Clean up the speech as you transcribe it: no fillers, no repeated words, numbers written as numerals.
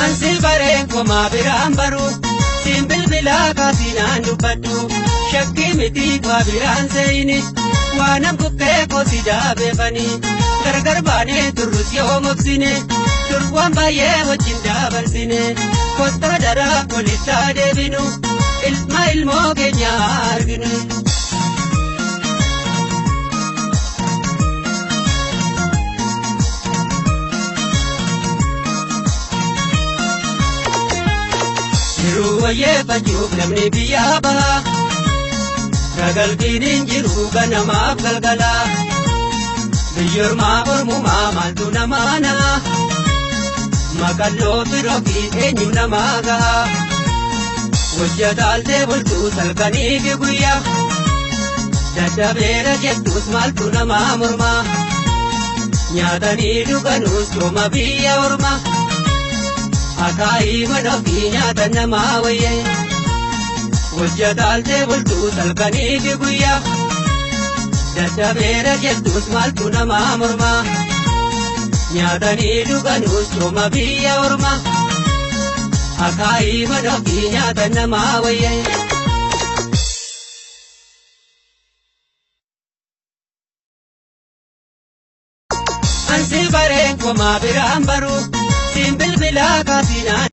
Ansi bareen koma biraan baru simbil bila kasinaan dubbadhu shakki miti kwa biraan seeyini waanam bukkee kosi daabeefani gargar baanee turrus yoo moksine turwaan baay'ee wajjin dabarsine kotta daraa kolittaa deebinu ilma ilmoo keenya arginu. Ruwaye pajuuf namni biyyaa baha ragalbiin hin jiru ganamaaf galgala biyyoormaa ormumaa maaltu namaana maqalloo biroofi eenyu namaa gaha hojjetaaltee bultuu salkaniifi guyyaa daddabeera jettus maaltu namaa mormaa nyaatanii dhuganuus yooma biyya orma. Akaayi manoofii nyaata namaa wayye hojjetaaltee bultuu salkaniifi guyyaa daddabeera jettus maaltu namaa mormaa nyaatanii dhuganuus yooma biyya orma akaayi manoofii nyaata namaa wayye. Ansi bareen koma biraan baru simbil bila kasinaan